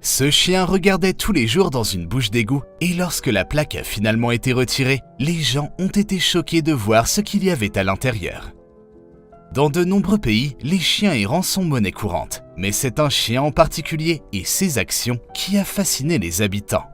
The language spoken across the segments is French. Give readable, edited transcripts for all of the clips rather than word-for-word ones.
Ce chien regardait tous les jours dans une bouche d'égout et lorsque la plaque a finalement été retirée, les gens ont été choqués de voir ce qu'il y avait à l'intérieur. Dans de nombreux pays, les chiens errants sont monnaie courante, mais c'est un chien en particulier et ses actions qui a fasciné les habitants.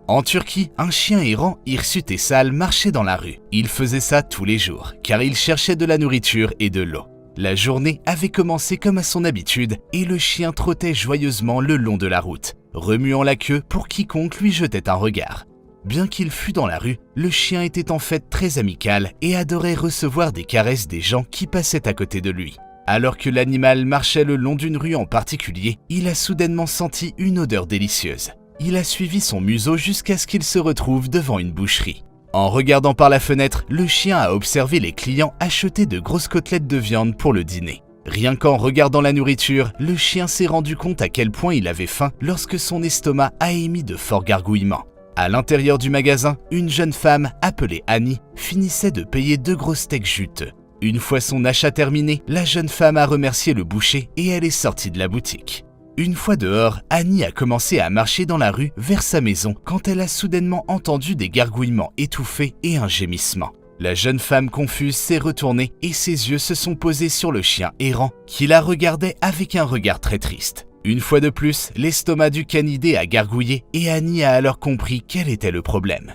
En Turquie, un chien errant, hirsute et sale, marchait dans la rue. Il faisait ça tous les jours, car il cherchait de la nourriture et de l'eau. La journée avait commencé comme à son habitude et le chien trottait joyeusement le long de la route, remuant la queue pour quiconque lui jetait un regard. Bien qu'il fût dans la rue, le chien était en fait très amical et adorait recevoir des caresses des gens qui passaient à côté de lui. Alors que l'animal marchait le long d'une rue en particulier, il a soudainement senti une odeur délicieuse. Il a suivi son museau jusqu'à ce qu'il se retrouve devant une boucherie. En regardant par la fenêtre, le chien a observé les clients acheter de grosses côtelettes de viande pour le dîner. Rien qu'en regardant la nourriture, le chien s'est rendu compte à quel point il avait faim lorsque son estomac a émis de forts gargouillements. À l'intérieur du magasin, une jeune femme, appelée Annie, finissait de payer 2 gros steaks juteux. Une fois son achat terminé, la jeune femme a remercié le boucher et elle est sortie de la boutique. Une fois dehors, Annie a commencé à marcher dans la rue vers sa maison quand elle a soudainement entendu des gargouillements étouffés et un gémissement. La jeune femme confuse s'est retournée et ses yeux se sont posés sur le chien errant qui la regardait avec un regard très triste. Une fois de plus, l'estomac du canidé a gargouillé et Annie a alors compris quel était le problème.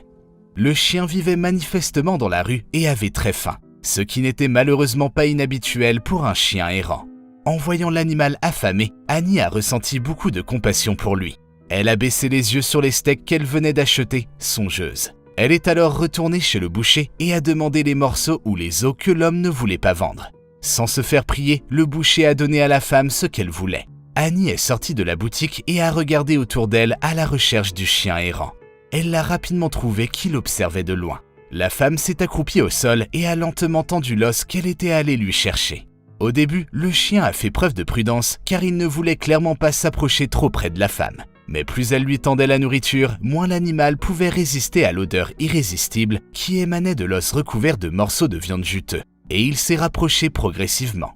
Le chien vivait manifestement dans la rue et avait très faim, ce qui n'était malheureusement pas inhabituel pour un chien errant. En voyant l'animal affamé, Annie a ressenti beaucoup de compassion pour lui. Elle a baissé les yeux sur les steaks qu'elle venait d'acheter, songeuse. Elle est alors retournée chez le boucher et a demandé les morceaux ou les os que l'homme ne voulait pas vendre. Sans se faire prier, le boucher a donné à la femme ce qu'elle voulait. Annie est sortie de la boutique et a regardé autour d'elle à la recherche du chien errant. Elle l'a rapidement trouvé qui l'observait de loin. La femme s'est accroupie au sol et a lentement tendu l'os qu'elle était allée lui chercher. Au début, le chien a fait preuve de prudence car il ne voulait clairement pas s'approcher trop près de la femme. Mais plus elle lui tendait la nourriture, moins l'animal pouvait résister à l'odeur irrésistible qui émanait de l'os recouvert de morceaux de viande juteux, et il s'est rapproché progressivement.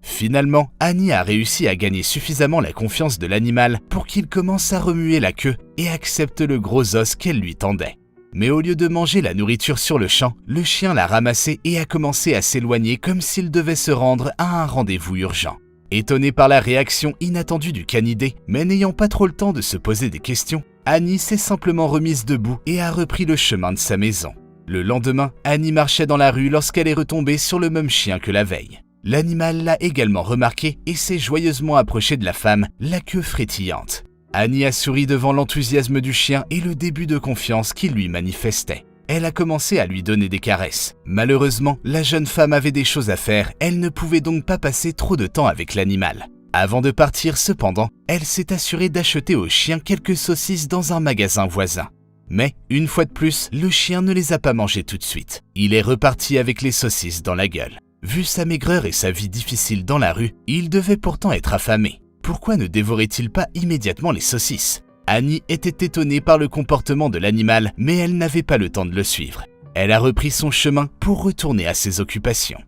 Finalement, Annie a réussi à gagner suffisamment la confiance de l'animal pour qu'il commence à remuer la queue et accepte le gros os qu'elle lui tendait. Mais au lieu de manger la nourriture sur le champ, le chien l'a ramassée et a commencé à s'éloigner comme s'il devait se rendre à un rendez-vous urgent. Étonnée par la réaction inattendue du canidé, mais n'ayant pas trop le temps de se poser des questions, Annie s'est simplement remise debout et a repris le chemin de sa maison. Le lendemain, Annie marchait dans la rue lorsqu'elle est retombée sur le même chien que la veille. L'animal l'a également remarqué et s'est joyeusement approché de la femme, la queue frétillante. Annie a souri devant l'enthousiasme du chien et le début de confiance qu'il lui manifestait. Elle a commencé à lui donner des caresses. Malheureusement, la jeune femme avait des choses à faire, elle ne pouvait donc pas passer trop de temps avec l'animal. Avant de partir cependant, elle s'est assurée d'acheter au chien quelques saucisses dans un magasin voisin. Mais, une fois de plus, le chien ne les a pas mangées tout de suite. Il est reparti avec les saucisses dans la gueule. Vu sa maigreur et sa vie difficile dans la rue, il devait pourtant être affamé. Pourquoi ne dévorait-il pas immédiatement les saucisses? Annie était étonnée par le comportement de l'animal, mais elle n'avait pas le temps de le suivre. Elle a repris son chemin pour retourner à ses occupations.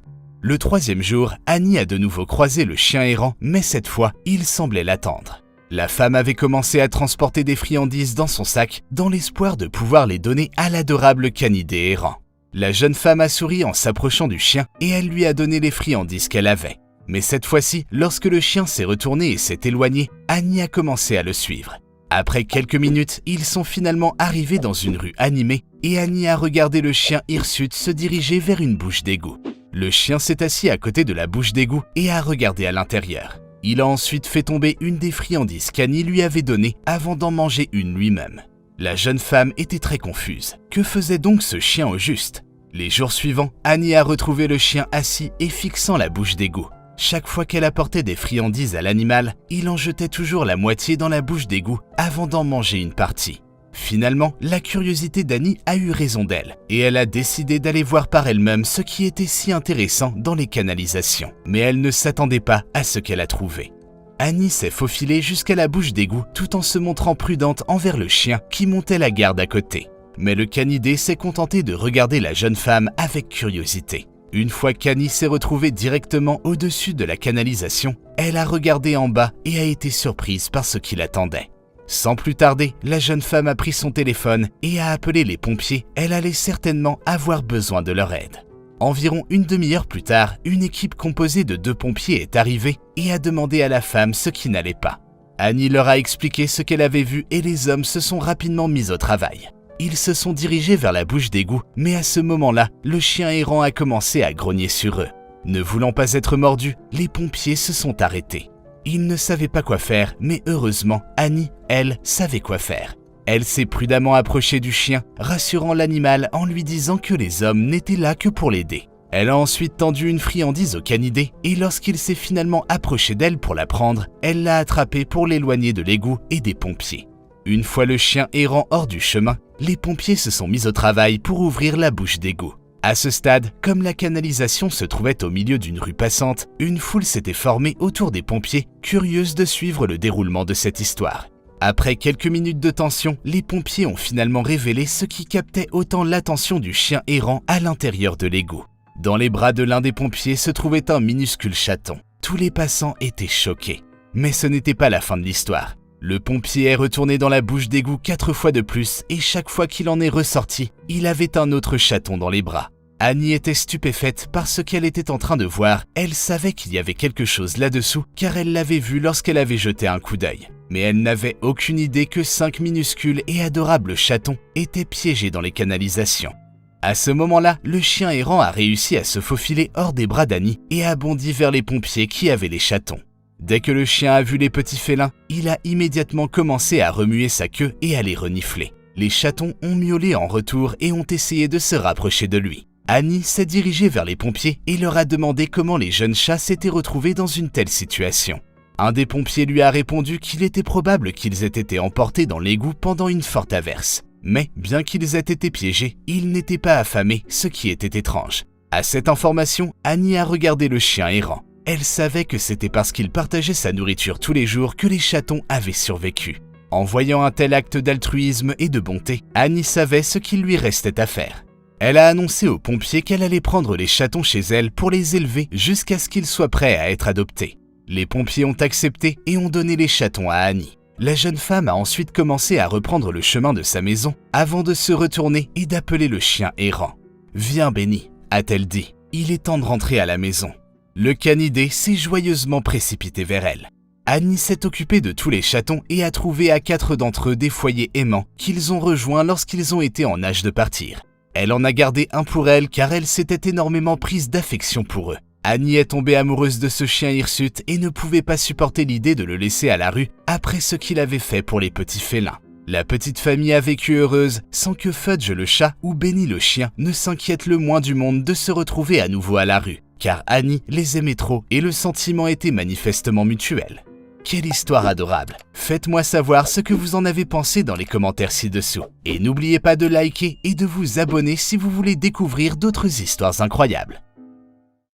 Le 3e jour, Annie a de nouveau croisé le chien errant, mais cette fois, il semblait l'attendre. La femme avait commencé à transporter des friandises dans son sac, dans l'espoir de pouvoir les donner à l'adorable canidé errant. La jeune femme a souri en s'approchant du chien et elle lui a donné les friandises qu'elle avait. Mais cette fois-ci, lorsque le chien s'est retourné et s'est éloigné, Annie a commencé à le suivre. Après quelques minutes, ils sont finalement arrivés dans une rue animée et Annie a regardé le chien hirsute se diriger vers une bouche d'égout. Le chien s'est assis à côté de la bouche d'égout et a regardé à l'intérieur. Il a ensuite fait tomber une des friandises qu'Annie lui avait données avant d'en manger une lui-même. La jeune femme était très confuse. Que faisait donc ce chien au juste? Les jours suivants, Annie a retrouvé le chien assis et fixant la bouche d'égout. Chaque fois qu'elle apportait des friandises à l'animal, il en jetait toujours la moitié dans la bouche d'égout avant d'en manger une partie. Finalement, la curiosité d'Annie a eu raison d'elle et elle a décidé d'aller voir par elle-même ce qui était si intéressant dans les canalisations. Mais elle ne s'attendait pas à ce qu'elle a trouvé. Annie s'est faufilée jusqu'à la bouche d'égout tout en se montrant prudente envers le chien qui montait la garde à côté. Mais le canidé s'est contenté de regarder la jeune femme avec curiosité. Une fois qu'Annie s'est retrouvée directement au-dessus de la canalisation, elle a regardé en bas et a été surprise par ce qui l'attendait. Sans plus tarder, la jeune femme a pris son téléphone et a appelé les pompiers. Elle allait certainement avoir besoin de leur aide. Environ une demi-heure plus tard, une équipe composée de 2 pompiers est arrivée et a demandé à la femme ce qui n'allait pas. Annie leur a expliqué ce qu'elle avait vu et les hommes se sont rapidement mis au travail. Ils se sont dirigés vers la bouche d'égout, mais à ce moment-là, le chien errant a commencé à grogner sur eux. Ne voulant pas être mordus, les pompiers se sont arrêtés. Ils ne savaient pas quoi faire, mais heureusement, Annie, elle, savait quoi faire. Elle s'est prudemment approchée du chien, rassurant l'animal en lui disant que les hommes n'étaient là que pour l'aider. Elle a ensuite tendu une friandise au canidé et lorsqu'il s'est finalement approché d'elle pour la prendre, elle l'a attrapé pour l'éloigner de l'égout et des pompiers. Une fois le chien errant hors du chemin, les pompiers se sont mis au travail pour ouvrir la bouche d'égout. À ce stade, comme la canalisation se trouvait au milieu d'une rue passante, une foule s'était formée autour des pompiers, curieuse de suivre le déroulement de cette histoire. Après quelques minutes de tension, les pompiers ont finalement révélé ce qui captait autant l'attention du chien errant à l'intérieur de l'égout. Dans les bras de l'un des pompiers se trouvait un minuscule chaton. Tous les passants étaient choqués. Mais ce n'était pas la fin de l'histoire. Le pompier est retourné dans la bouche d'égout 4 fois de plus et chaque fois qu'il en est ressorti, il avait un autre chaton dans les bras. Annie était stupéfaite par ce qu'elle était en train de voir. Elle savait qu'il y avait quelque chose là-dessous car elle l'avait vu lorsqu'elle avait jeté un coup d'œil. Mais elle n'avait aucune idée que 5 minuscules et adorables chatons étaient piégés dans les canalisations. À ce moment-là, le chien errant a réussi à se faufiler hors des bras d'Annie et a bondi vers les pompiers qui avaient les chatons. Dès que le chien a vu les petits félins, il a immédiatement commencé à remuer sa queue et à les renifler. Les chatons ont miaulé en retour et ont essayé de se rapprocher de lui. Annie s'est dirigée vers les pompiers et leur a demandé comment les jeunes chats s'étaient retrouvés dans une telle situation. Un des pompiers lui a répondu qu'il était probable qu'ils aient été emportés dans l'égout pendant une forte averse. Mais bien qu'ils aient été piégés, ils n'étaient pas affamés, ce qui était étrange. À cette information, Annie a regardé le chien errant. Elle savait que c'était parce qu'il partageait sa nourriture tous les jours que les chatons avaient survécu. En voyant un tel acte d'altruisme et de bonté, Annie savait ce qu'il lui restait à faire. Elle a annoncé aux pompiers qu'elle allait prendre les chatons chez elle pour les élever jusqu'à ce qu'ils soient prêts à être adoptés. Les pompiers ont accepté et ont donné les chatons à Annie. La jeune femme a ensuite commencé à reprendre le chemin de sa maison avant de se retourner et d'appeler le chien errant. « Viens, Benny », a-t-elle dit. « Il est temps de rentrer à la maison. » Le canidé s'est joyeusement précipité vers elle. Annie s'est occupée de tous les chatons et a trouvé à 4 d'entre eux des foyers aimants qu'ils ont rejoints lorsqu'ils ont été en âge de partir. Elle en a gardé un pour elle car elle s'était énormément prise d'affection pour eux. Annie est tombée amoureuse de ce chien hirsute et ne pouvait pas supporter l'idée de le laisser à la rue après ce qu'il avait fait pour les petits félins. La petite famille a vécu heureuse sans que Fudge le chat ou Benny le chien ne s'inquiètent le moins du monde de se retrouver à nouveau à la rue, car Annie les aimait trop et le sentiment était manifestement mutuel. Quelle histoire adorable! Faites-moi savoir ce que vous en avez pensé dans les commentaires ci-dessous. Et n'oubliez pas de liker et de vous abonner si vous voulez découvrir d'autres histoires incroyables.